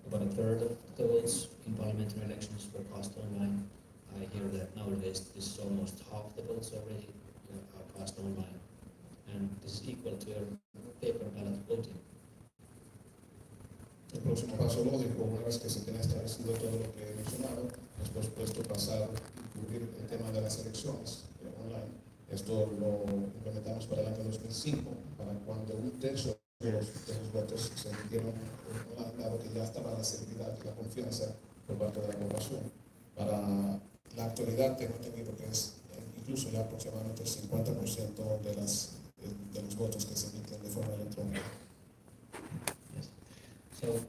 about a third of the votes in parliamentary elections were cast online. I hear that nowadays this is almost half the votes already are cast online, and this is equal to your paper ballot voting. El próximo paso lógico, una vez que se tiene establecido todo lo que he mencionado, es por supuesto pasar a cubrir el tema de las elecciones online. Esto lo implementamos para el año 2005, para cuando un tercio de los votos se emitieron online, dado que ya estaba la seguridad y la confianza por parte de la población. Para la actualidad tengo entendido que es incluso ya aproximadamente el 50% de los votos que se emiten de forma electrónica. Yes. So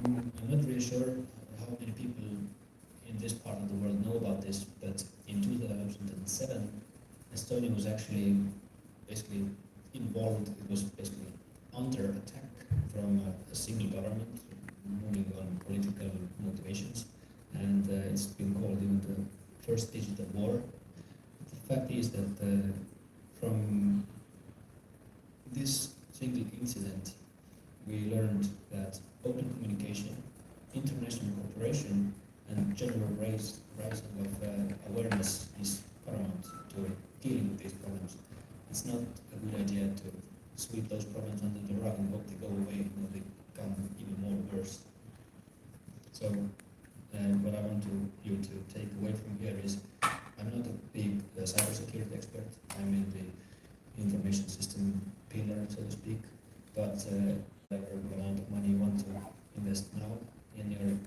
I'm not really sure how many people in this part of the world know about this, but in 2007, Estonia was actually basically involved. It was basically under attack from a single government, moving on political motivations, and it's been called even the first digital war. The fact is that from this single incident, we learned that open communication, international cooperation, and general rising of awareness is paramount to dealing with these problems. It's not a good idea to sweep those problems under the rug and hope they go away or they become even more worse. So what I want you to take away from here is I'm not a big cybersecurity expert. I'm in the information system pillar, so to speak, but whatever amount of money you want to invest now in your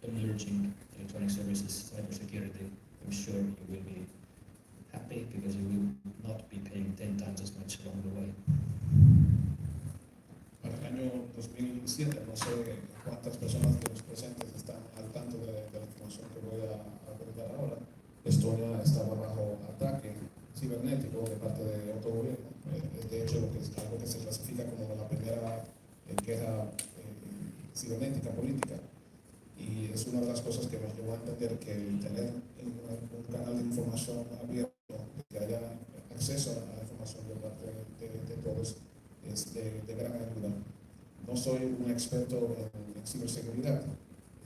emerging electronic services cybersecurity, I'm sure you will be happy because you will not be paying 10 times as much along the way. Para el año 2007, no sé cuántas personas de los presentes están al tanto de la información que voy a comentar ahora. Estonia estaba bajo ataque cibernético de parte de otro gobierno. De hecho, es algo que se clasifica como la primera guerra cibernética política. Y es una de las cosas que nos llevó a entender que el tener un canal de información abierto, que haya acceso a la información de parte de todos, es de gran ayuda. No soy un experto en ciberseguridad,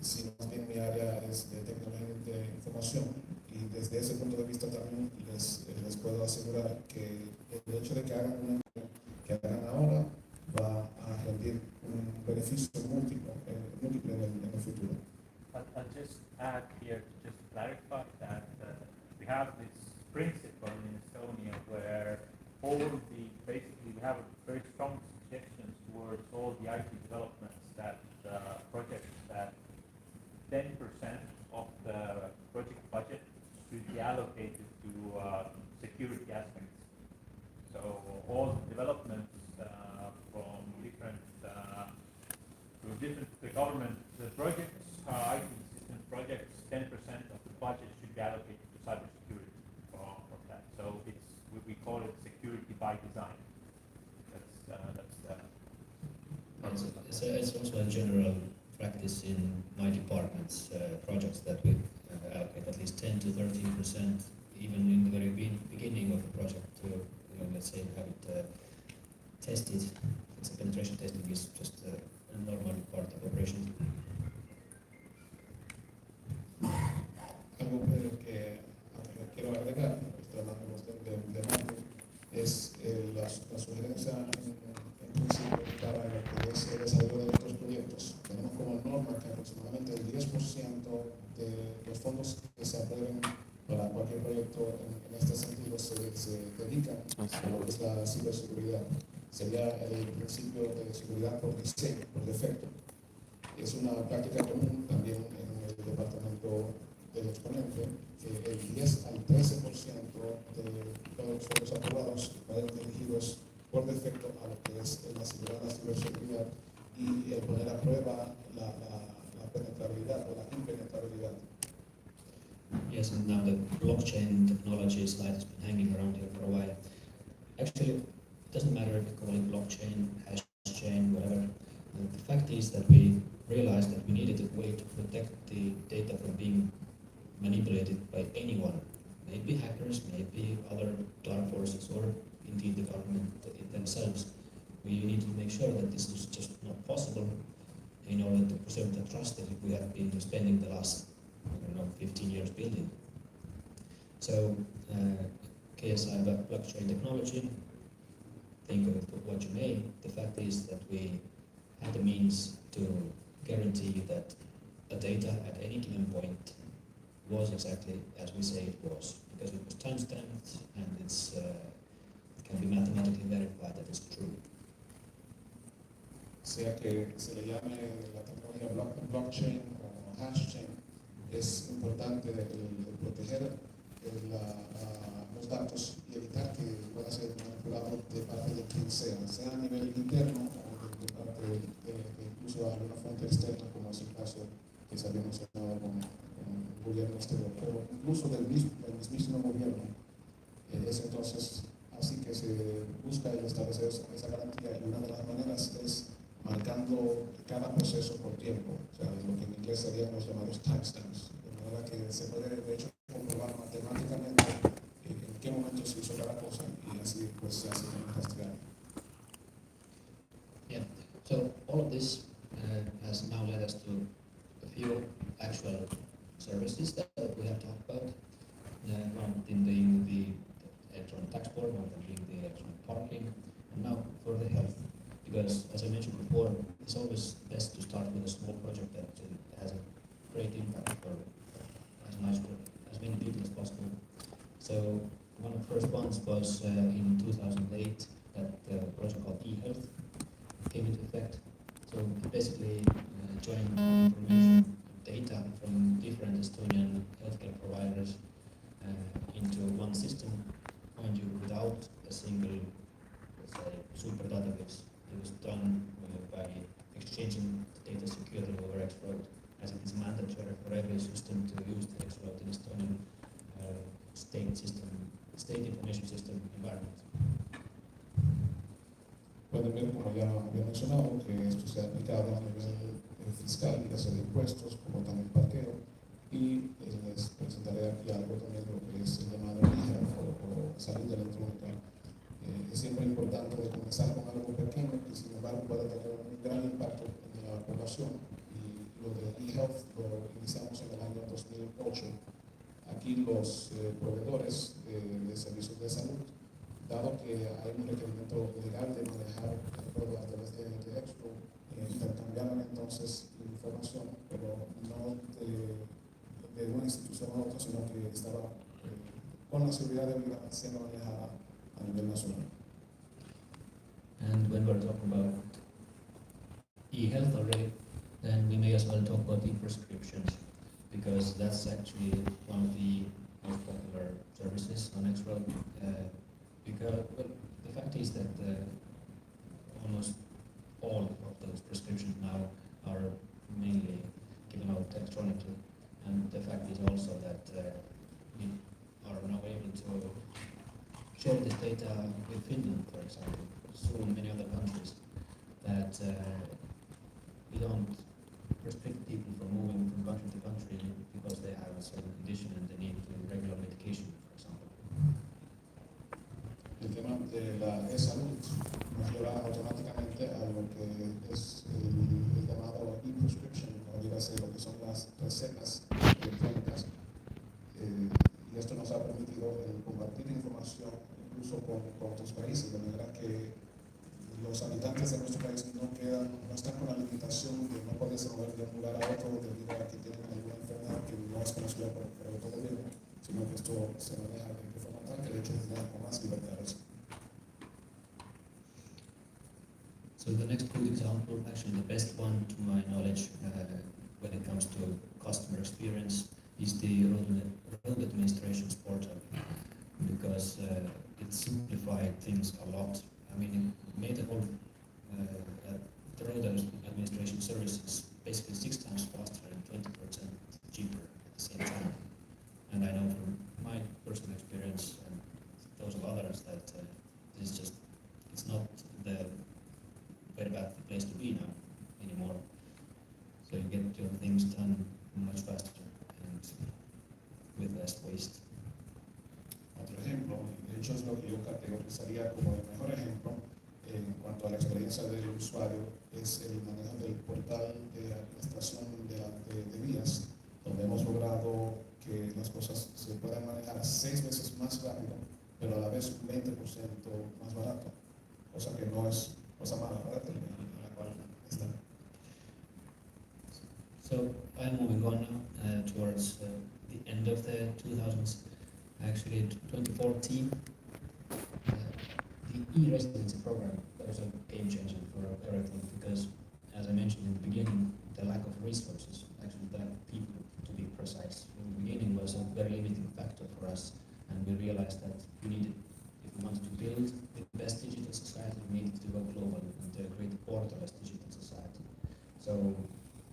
sino más bien mi área es de tecnología de información. Y desde ese punto de vista también les puedo asegurar que el hecho de que hagan ahora va a rendir un beneficio múltiple en el futuro. I'll just add here to just clarify that we have this principle in Estonia where basically we have a very strong suggestions towards all the IT developments that projects that 10% of the project budget should be allocated to security aspects. So all developments from different the government projects, IT system projects, 10% of the budget should be allocated to cybersecurity for that. So we call it security by design. It's also a general practice in my department's projects that we allocate at least 10 to 13%, even in the very beginning of the project to, let's say, have it tested. It's a penetration testing is just a normal part of operation. Algo que quiero agregar, estoy hablando de marketing, es la sugerencia en principio para lo que es el desarrollo de nuestros proyectos. Tenemos como norma que aproximadamente el 10% de los fondos que se aprueben para cualquier proyecto en este sentido se dedican a lo que es la ciberseguridad. Sería el principio de seguridad por diseño, por defecto. Es una práctica común también en el departamento del exponente, que el 10 al 13% de todos los fondos aprobados vayan dirigidos por defecto a lo que es la ciberseguridad y el poner a prueba la penetrabilidad o la impenetrabilidad. Yes, and now the blockchain technology slide has been hanging around here for a while. Actually, it doesn't matter if you call it blockchain, hash chain, whatever. The fact is that we realized that we needed a way to protect the data from being manipulated by anyone, maybe hackers, maybe other dark forces, or indeed the government themselves. We need to make sure that this is just not possible in order to preserve the trust that we have been spending the last, 15 years building. So, KSI blockchain technology, think of it what you may. The fact is that we had the means to guarantee that the data at any given point was exactly as we say it was, because it was timestamped and it can be mathematically verified that it's true. Sea que se le llame la tecnología blockchain o hash chain, es importante el proteger los datos y evitar que pueda ser manipulado de parte de quien sea a nivel interno o de parte de incluso alguna fuente externa, como es el caso que se había mencionado con el gobierno exterior, pero incluso del mismísimo gobierno. Es entonces así que se busca el establecer esa garantía, y una de las maneras es marcando cada proceso por tiempo, o sea, lo que en inglés serían los llamados timestamps, de manera que se puede de hecho comprobar se hizo cada cosa y así pues se hace en castellano. Yeah. So all of this has now led us to a few actual services that we have talked about. One of them being the electronic tax board, one of them being the electronic parking, and now for the health. Because as I mentioned before, it's always best to start with a small project that has a great impact for as many people as possible. So one of the first ones was in 2008 that the project called eHealth came into effect. So it basically joined information data from different Estonian healthcare providers into one system, mind you, without a single, let's say, super database. It was done by exchanging data securely over X-Road, as it is mandatory for every system to use the X-Road in Estonian state information system environment. Pueden ver, como ya había mencionado, que esto se ha aplicado a nivel fiscal, dígase de impuestos, como también parqueo, y les presentaré aquí algo también de lo que es el llamado o salud electrónica. Es siempre importante de comenzar con algo pequeño que sin embargo puede tener un gran impacto en la población, y lo de eHealth lo iniciamos en el año 2008. Aquí los proveedores de servicios de salud, dado que hay un requerimiento legal de manejar el producto a través de Expo, intercambiaban entonces información, pero no de una institución a otra, sino que estaba con la seguridad de vida siendo manejada a nivel nacional. And when we're talking about e-health already, then we may as well talk about e-prescriptions, because that's actually one of the most popular services on X-Road. Because well, the fact is that almost all of those prescriptions now are mainly given out electronically, and the fact is also that we are now able to share this data with Finland, for example, soon many other countries, that we don't restrict people from moving from country to country because they have a certain condition and they need regular medication, for example. El tema de la e-salud nos lleva automáticamente a lo que es el llamado e-prescription, o dígase lo que son las recetas electrónicas. Y esto nos ha permitido compartir información incluso con otros países, de manera que los habitantes de nuestro país no están con la limitación de no poderse mover de un lugar a otro debido a que tienen alguna enfermedad que no es conocida por el gobierno, sino que esto se maneja de forma tal que el hecho es con más libertades. So the next good example, actually the best one to my knowledge when it comes to customer experience, is the road administrations portal, because it simplified things a lot. I mean, it made the whole the road administration services basically 6 times faster and 20% cheaper at the same time. And I know from my personal experience and those of others that this is just, it's not the very bad place to be now anymore. So you get your things done much faster and with less waste. Otro ejemplo, de hecho es lo que yo categorizaría como el mejor ejemplo en cuanto a la experiencia del usuario, es el manejo del portal de administración de vías, donde hemos logrado que las cosas se puedan manejar 6 veces más rápido, pero a la vez un 20% más barato, cosa que no es cosa mala, ¿verdad? En la cual está. So I'm moving on now towards the end of the 2000s. Actually, in 2014, the e-residency program, that was a game changer for everything, because as I mentioned in the beginning, the lack of resources, actually the lack of people, to be precise, in the beginning was a very limiting factor for us, and we realized that we needed, if we wanted to build the best digital society, we needed to go global and create a borderless digital society. So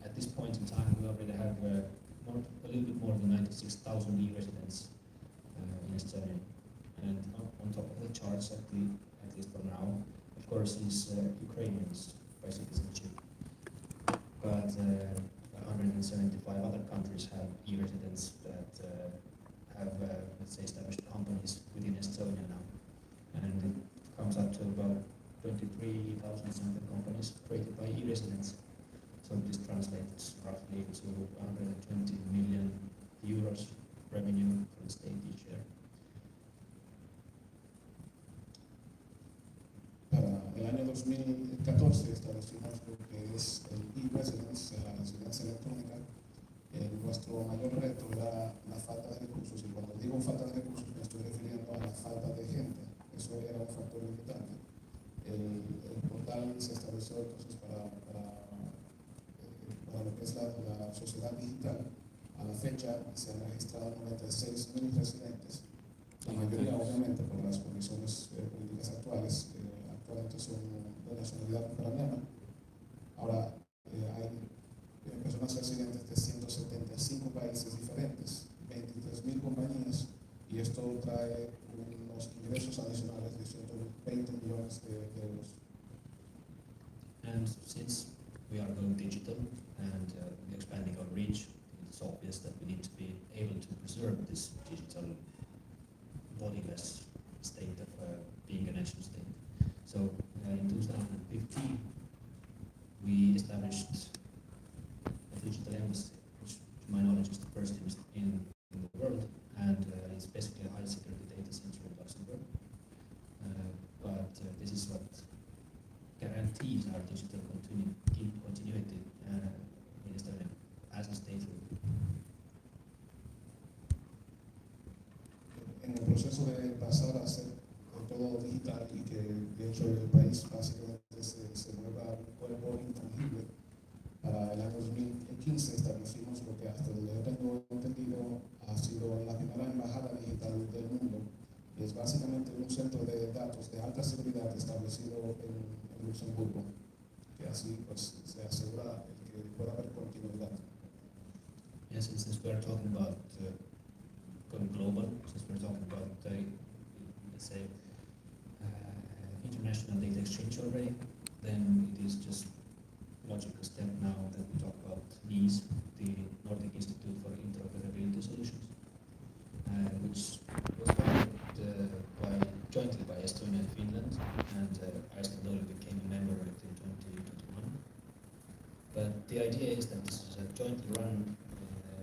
at this point in time, we already have a little bit more than 96,000 e-residents in Estonia. And on top of the charts, at least for now, of course, is Ukrainians by citizenship. But 175 other countries have e-residents that have, let's say, established companies within Estonia now. And it comes up to about 23,000 something companies created by e-residents. So this translates roughly to 120 million euros revenue for the state each year. Para el año 2014 establecimos lo que es el e-residence, la residencia electrónica. Nuestro mayor reto era la falta de recursos, y cuando digo falta de recursos me estoy refiriendo a la falta de gente. Eso era un factor limitante. El portal se estableció entonces para lo que es la sociedad digital. A la fecha se han registrado 96.000 residentes, la mayoría obviamente por las condiciones políticas actuales, actualmente son de nacionalidad ucraniana. Ahora hay personas residentes de 175 países diferentes, 23.000 compañías, y esto trae unos ingresos adicionales de 120 millones de euros. And since we are going digital and expanding our reach, it's obvious that we need to be able to preserve this digital bodiless state of being a nation state. So in 2015, we established a digital embassy, which to my knowledge is the first in the world, and it's basically a high security data center in Luxembourg. But this is what guarantees our digital continuity in Estonia as a state. En el proceso de pasar a ser todo digital y que de hecho el país básicamente se vuelva un cuerpo intangible, para el año 2015 establecimos lo que hasta donde yo tengo entendido ha sido la primera embajada digital del mundo. Y es básicamente un centro de datos de alta seguridad establecido en Luxemburgo, que así pues se asegura el que pueda haber continuidad. Yes, and since we are talking about going global, since we're talking about, let's say, international data exchange already, then it is just logical step now that we talk about NIS, the Nordic Institute for Interoperability Solutions, which was founded jointly by Estonia and Finland, and Iceland only became a member of it in 2021. But the idea is that this is a jointly run